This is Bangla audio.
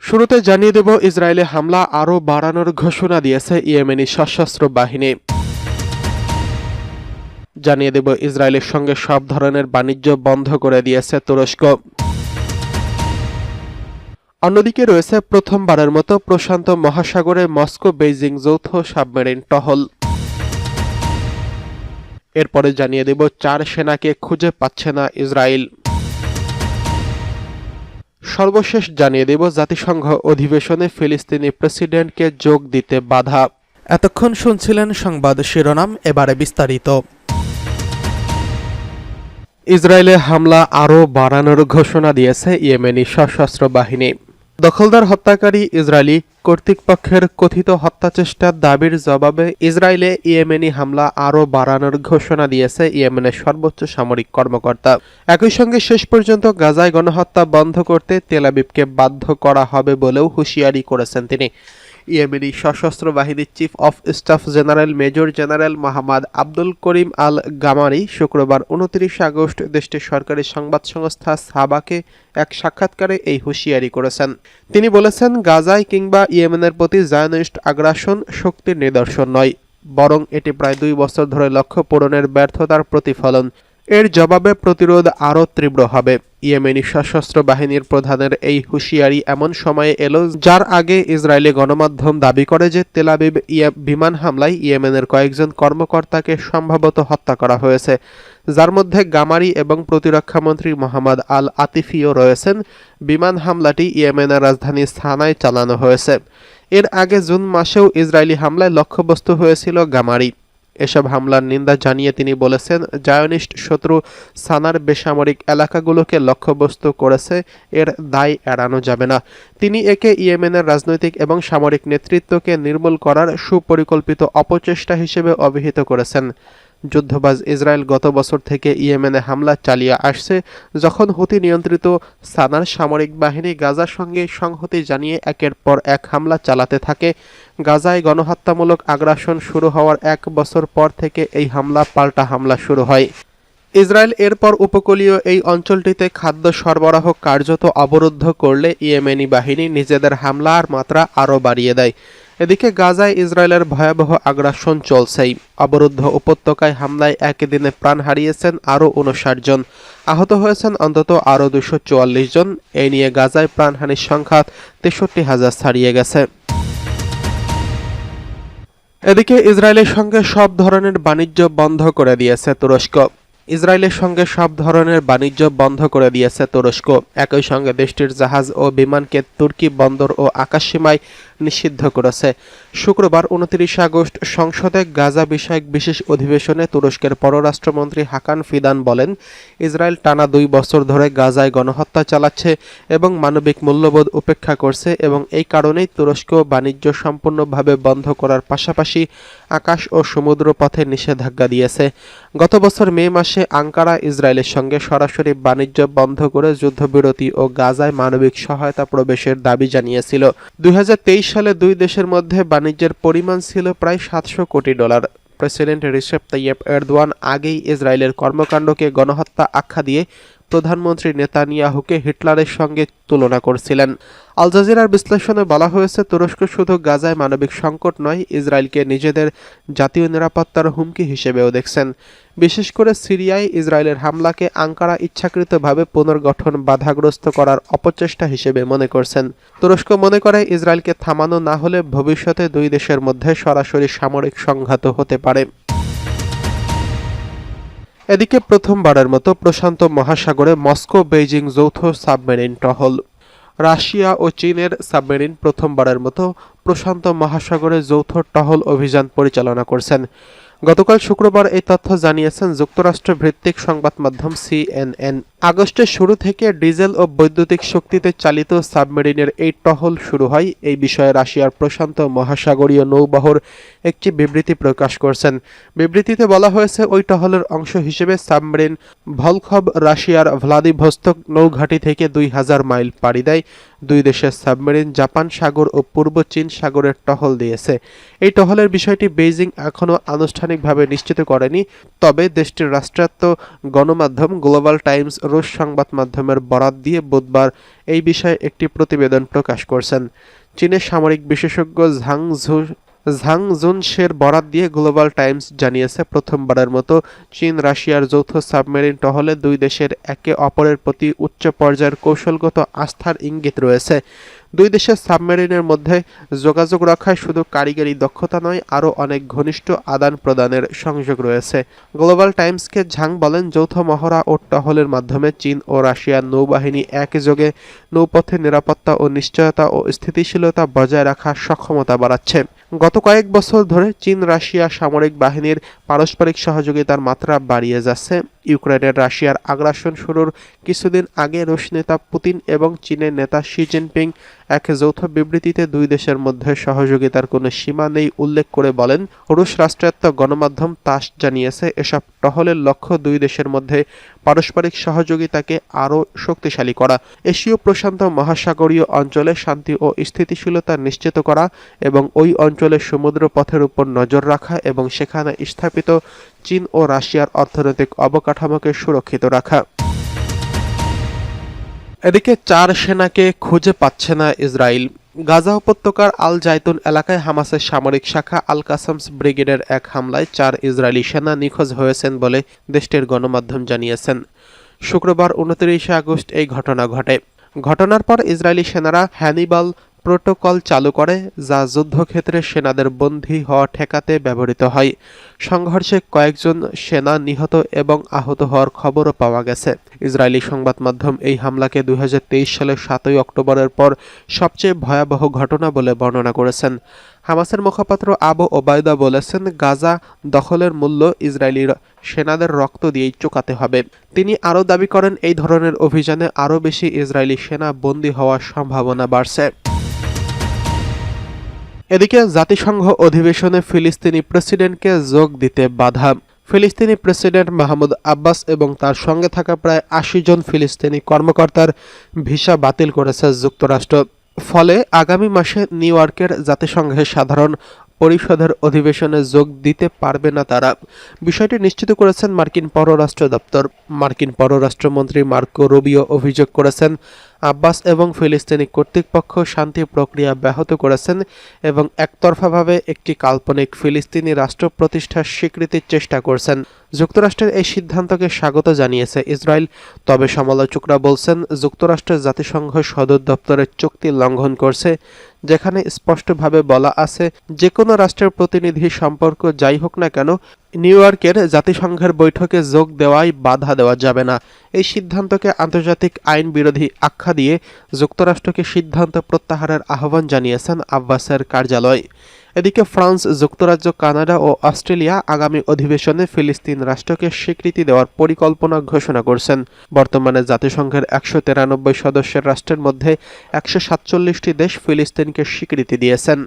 শুরুতে জানিয়ে দেব, ইসরায়েলে হামলা আরও বাড়ানোর ঘোষণা দিয়েছে ইয়েমেনি সশস্ত্র বাহিনী। জানিয়ে দেব, ইসরায়েলের সঙ্গে সব ধরনের বাণিজ্য বন্ধ করে দিয়েছে তুরস্ক। অন্যদিকে রয়েছে প্রথমবারের মতো প্রশান্ত মহাসাগরে মস্কো বেইজিং যৌথ সাবমেরিন টহল। এরপরে জানিয়ে দেব, 4 সেনাকে খুঁজে পাচ্ছে না ইসরায়েল। সর্বশেষ জানিয়ে দেব, জাতিসংঘ অধিবেশনে ফিলিস্তিনি প্রেসিডেন্টকে যোগ দিতে বাধা। এতক্ষণ শুনছিলেন সংবাদ শিরোনাম, এবারে বিস্তারিত। ইসরায়েলে হামলা আরও বাড়ানোর ঘোষণা দিয়েছে ইয়েমেনি সশস্ত্র বাহিনী। দখলদার হত্যাকারী ইসরায়েলি কর্তৃপক্ষের কথিত হত্যাচেষ্টার দাবির জবাবে ইসরায়েলে ইয়েমেনি হামলা আরও বাড়ানোর ঘোষণা দিয়েছে ইয়েমেনের সর্বোচ্চ সামরিক কর্মকর্তা। একই সঙ্গে শেষ পর্যন্ত গাজায় গণহত্যা বন্ধ করতে তেল আবিবকে বাধ্য করা হবে বলেও হুঁশিয়ারি করেছেন তিনি। ইয়েমেনি সশস্ত্র বাহিনীর chief of staff general major general Mohammad Abdul Karim al Ghamari শুক্রবার 29 আগস্ট দেশটির সরকারি সংবাদ সংস্থা সাবাকে এক সাক্ষাৎকারে এই হুঁশিয়ারি করেছেন। তিনি বলেছেন, গাজায় কিংবা ইয়েমেনের প্রতি জায়নিস্ট আগ্রাসন শক্তির নিদর্শন নয়, বরং এটি প্রায় 2 বছর ধরে লক্ষ্য পূরণের ব্যর্থতার প্রতিফলন। এর জবাবে প্রতিরোধ আরও তীব্র হবে। ইয়েমেনি সশস্ত্র বাহিনীর প্রধানের এই হুঁশিয়ারি এমন সময়ে এলো যার আগে ইসরায়েলি গণমাধ্যম দাবি করে যে তেল আবিব বিমান হামলায় ইয়েমেনের কয়েকজন কর্মকর্তাকে সম্ভবত হত্যা করা হয়েছে, যার মধ্যে গামারি এবং প্রতিরক্ষামন্ত্রী মোহাম্মদ আল আতিফিও রয়েছেন। বিমান হামলাটি ইয়েমেনের রাজধানী সানায় চালানো হয়েছে। এর আগে জুন মাসেও ইসরায়েলি হামলায় লক্ষ্যবস্তু হয়েছিল গামারি। এসব হামলার নিন্দা জানিয়ে তিনি বলেছেন, জায়নিস্ট শত্রু সানার বেসামরিক এলাকাগুলোকে লক্ষ্যবস্তু করেছে, এর দায় এড়ানো যাবে না। তিনি একে ইয়েমেনের রাজনৈতিক এবং সামরিক নেতৃত্বকে নির্মূল করার সুপরিকল্পিত অপচেষ্টা হিসেবে অভিহিত করেছেন। যুদ্ধবাজ ইসরায়েল গত বছর থেকে ইয়েমেনে হামলা চালিয়ে আসছে, যখন হুতি নিয়ন্ত্রিত সানার সামরিক বাহিনী গাজার সঙ্গে সংহতি জানিয়ে একের পর এক হামলা চালাতে থাকে। গাজায় গণহত্যামূলক আগ্রাসন শুরু হওয়ার 1 বছর পর থেকে এই হামলা পাল্টা হামলা শুরু হয়। ইসরায়েল এরপর উপকূলীয় এই অঞ্চলটিতে খাদ্য সরবরাহ কার্যত অবরুদ্ধ করলে ইয়েমেনি বাহিনী নিজেদের হামলার মাত্রা আরও বাড়িয়ে দেয়। এদিকে গাজায় ইসরায়েলের ভয়াবহ আগ্রাসন চলছেই। অবরুদ্ধ উপত্যকায় হামলায় একদিনে প্রাণ হারিয়েছেন আরও 59 জন, আহত হয়েছেন অন্তত আরও 244 জন। এই নিয়ে গাজায় প্রাণহানির সংখ্যা 63,000 ছাড়িয়ে গেছে। এদিকে ইসরায়েলের সঙ্গে সব ধরনের বাণিজ্য বন্ধ করে দিয়েছে তুরস্ক। ইসরায়েলের সঙ্গে সব ধরনের বাণিজ্য বন্ধ করে দিয়েছে তুরস্ক। একই সঙ্গে দেশটির জাহাজ ও বিমানকে তুর্কি বন্দর ও আকাশসীমায় নিষিদ্ধ করেছে। শুক্রবার 29 আগস্ট সংসদে গাজা বিষয়ক বিশেষ অধিবেশনে তুরস্কের পররাষ্ট্রমন্ত্রী হাকান ফিদান বলেন, ইসরায়েল টানা 2 বছর ধরে গাজায় গণহত্যা চালাচ্ছে এবং মানবিক মূল্যবোধ উপেক্ষা করছে এবং এই কারণেই তুরস্ক বাণিজ্য সম্পূর্ণভাবে বন্ধ করার পাশাপাশি আকাশ ও সমুদ্র পথে নিষেধাজ্ঞা দিয়েছে। গত বছর মে মাসে আঙ্কারা ইসরায়েলের সঙ্গে সরাসরি বাণিজ্য বন্ধ করে যুদ্ধবিরতি ও গাজায় মানবিক সহায়তা প্রবেশের দাবি জানিয়েছিল। 2023 সালে 2 দেশের মধ্যে বাণিজ্যের পরিমাণ ছিল প্রায় $700 কোটি। প্রেসিডেন্ট রিসেপ তাইয়েপ এরদোয়ান আগেই ইসরায়েলের কর্মকাণ্ডকে গণহত্যা আখ্যা দিয়ে প্রধানমন্ত্রী নেতানিয়াহুকে হিটলারের সঙ্গে তুলনা করেছিলেন। আল জাজিরার বিশ্লেষণে বলা হয়েছে, তুরস্ক শুধু গাজায় মানবিক সংকট নয়, ইসরায়েলকে নিজেদের জাতীয় নিরাপত্তার হুমকি হিসেবেও দেখছেন। বিশেষ করে সিরিয়ায় ইসরায়েলের হামলাকে আঙ্কারা ইচ্ছাকৃতভাবে পুনর্গঠন বাধাগ্রস্ত করার অপচেষ্টা হিসেবে মনে করছেন। তুরস্ক মনে করে, ইসরায়েলকে থামানো না হলে ভবিষ্যতে 2 দেশের মধ্যে সরাসরি সামরিক সংঘাত হতে পারে। এদিকে প্রথমবারের মতো প্রশান্ত মহাসাগরে মস্কো বেইজিং যৌথ সাবমেরিন টহল। রাশিয়া ও চীনের সাবমেরিন প্রথমবারের মতো প্রশান্ত মহাসাগরে যৌথ টহল অভিযান পরিচালনা করছেন। গতকাল শুক্রবার এই তথ্য জানিয়েছেন যুক্তরাষ্ট্র ভিত্তিক সংবাদ মাধ্যম CNN। আগস্টের শুরু থেকে ডিজেল ও বৈদ্যুতিক শক্তিতে চালিত সাবমেরিনের এই টহল শুরু হয়। এই বিষয়ে রাশিয়ার প্রশান্ত মহাসাগরীয় নৌবহর একটি বিবৃতি প্রকাশ করেছেন। বিবৃতিতে বলা হয়েছে, ওই টহলের অংশ হিসেবে সাবমেরিন ভলখভ রাশিয়ার ভ্লাদিভস্তক নৌঘাঁটি থেকে 2000 মাইল পাড়ি দেয়। দুই দেশের সাবমেরিন জাপান সাগর ও পূর্ব চীন সাগরের টহল দিয়েছে। এই টহলের বিষয়টি বেইজিং এখনও আনুষ্ঠানিকভাবে নিশ্চিত করেনি, তবে দেশটির রাষ্ট্রায়ত্ত গণমাধ্যম গ্লোবাল টাইমস রুশ সংবাদ মাধ্যমের বরাত দিয়ে বুধবার এই বিষয়ে একটি প্রতিবেদন প্রকাশ করেছেন। চীনের সামরিক বিশেষজ্ঞ ঝাং জুনশের বরাত দিয়ে গ্লোবাল টাইমস জানিয়েছে, প্রথমবারের মতো চীন রাশিয়ার যৌথ সাবমেরিন টহলে দুই দেশের একে অপরের প্রতি উচ্চ পর্যায়ের কৌশলগত আস্থার ইঙ্গিত রয়েছে। দুই দেশের সাবমেরিনের মধ্যে যোগাযোগ রক্ষায় শুধু কারিগরি দক্ষতা নয়, আরও অনেক ঘনিষ্ঠ আদান প্রদানের সংযোগ রয়েছে। গ্লোবাল টাইমসকে ঝাং বলেন, যৌথ মহড়া ও টহলের মাধ্যমে চীন ও রাশিয়ার নৌবাহিনী একযোগে নৌপথে নিরাপত্তা ও নিশ্চয়তা ও স্থিতিশীলতা বজায় রাখার সক্ষমতা বাড়াচ্ছে। গত কয়েক বছর ধরে চীন রাশিয়া সামরিক বাহিনীর পারস্পরিক সহযোগিতার মাত্রা বাড়িয়ে যাচ্ছে। ইউক্রেনের রাশিয়ার আগ্রাসন শুরুর কিছুদিন আগে রুশ নেতা পুতিন এবং চীনের নেতা শি জিনপিং এক যৌথ বিবৃতিতে দুই দেশের মধ্যে সহযোগিতার কোনো সীমা নেই উল্লেখ করে বলেন। রুশ রাষ্ট্রায়ত্ত গণমাধ্যম তাস জানিয়েছে, এসব টহলের লক্ষ্য দুই দেশের মধ্যে পারস্পরিক সহযোগিতাকে আরও শক্তিশালী করা, এশীয় প্রশান্ত মহাসাগরীয় অঞ্চলে শান্তি ও স্থিতিশীলতা নিশ্চিত করা এবং ওই অঞ্চলের সমুদ্র পথের উপর নজর রাখা এবং সেখানে স্থাপিত চীন ও রাশিয়ার অর্থনৈতিক অবকাঠামোকে সুরক্ষিত রাখা। এদিকে 4 সেনাকে খুঁজে পাচ্ছে না ইসরায়েল। গাজা উপত্যকার আল জাইতুন এলাকায় হামাসের সামরিক শাখা আল কাসামস ব্রিগেডের এক হামলায় 4 ইসরায়েলি সেনা নিখোঁজ হয়েছেন বলে দেশটির গণমাধ্যম জানিয়েছেন। শুক্রবার 29 আগস্ট এই ঘটনা ঘটে। ঘটনার পর ইসরায়েলি সেনারা হ্যানিবাল প্রোটোকল চালু করে, যা যুদ্ধক্ষেত্রে সেনাদের বন্দী হওয়া ঠেকাতে ব্যবহৃত হয়। সংঘর্ষে কয়েকজন সেনা নিহত এবং আহত হওয়ার খবরও পাওয়া গেছে। ইসরায়েলি সংবাদ মাধ্যম এই হামলাকে 2023 সালের 7 অক্টোবরের পর সবচেয়ে ভয়াবহ ঘটনা বলে বর্ণনা করেছেন। হামাসের মুখপাত্র আবু ওবায়দা বলেছেন, গাজা দখলের মূল্য ইসরায়েলি সেনাদের রক্ত দিয়েই চুকাতে হবে। তিনি আরও দাবি করেন, এই ধরনের অভিযানে আরও বেশি ইসরায়েলি সেনা বন্দী হওয়ার সম্ভাবনা বাড়ছে। এদিকে জাতিসংঘ অধিবেশনে ফিলিস্তিনি প্রেসিডেন্টকে যোগ দিতে বাধা। ফিলিস্তিনি প্রেসিডেন্ট মাহমুদ আব্বাস এবং তার সঙ্গে থাকা প্রায় 80 জন ফিলিস্তিনি কর্মকর্তার ভিসা বাতিল করেছে যুক্তরাষ্ট্র। ফলে আগামী মাসে নিউ ইয়র্কের জাতিসংঘের সাধারণ পরিষদের অধিবেশনে যোগ দিতে পারবে না তারা। বিষয়টি নিশ্চিত করেছেন মার্কিন পররাষ্ট্র দপ্তর। মার্কিন পররাষ্ট্রমন্ত্রী মার্কো রুবিও অভিযোগ করেছেন, আব্বাস এবং ফিলিস্তিনি কর্তৃপক্ষ শান্তি প্রক্রিয়া ব্যাহত করেছেন এবং একতরফাভাবে একটি কাল্পনিক ফিলিস্তিনি রাষ্ট্র প্রতিষ্ঠার স্বীকৃতির চেষ্টা করছেন। যুক্তরাষ্ট্রের এই সিদ্ধান্তকে স্বাগত জানিয়েছে ইসরায়েল, তবে সমালোচকরা বলছেন, যুক্তরাষ্ট্রের জাতিসংঘ সদর দপ্তরের চুক্তি লঙ্ঘন করছে, যেখানে স্পষ্টভাবে বলা আছে, যে কোনো রাষ্ট্রের প্রতিনিধি সম্পর্ক যাই হোক না কেন নিউ ইয়র্কের জাতিসংঘের বৈঠকে যোগ দেওয়ায় বাধা দেওয়া যাবে না। এই সিদ্ধান্তকে আন্তর্জাতিক আইন বিরোধী আখ্যা দিয়ে যুক্তরাষ্ট্রকে সিদ্ধান্ত প্রত্যাহারের আহ্বান জানিয়েছেন আব্বাসের কার্যালয়। এদিকে ফ্রান্স, যুক্তরাজ্য, কানাডা ও অস্ট্রেলিয়া আগামী অধিবেশনে ফিলিস্তিন রাষ্ট্রকে স্বীকৃতি দেওয়ার পরিকল্পনা ঘোষণা করছেন। বর্তমানে জাতিসংঘের 193 সদস্যের রাষ্ট্রের মধ্যে 147টি দেশ ফিলিস্তিনকে স্বীকৃতি দিয়েছেন।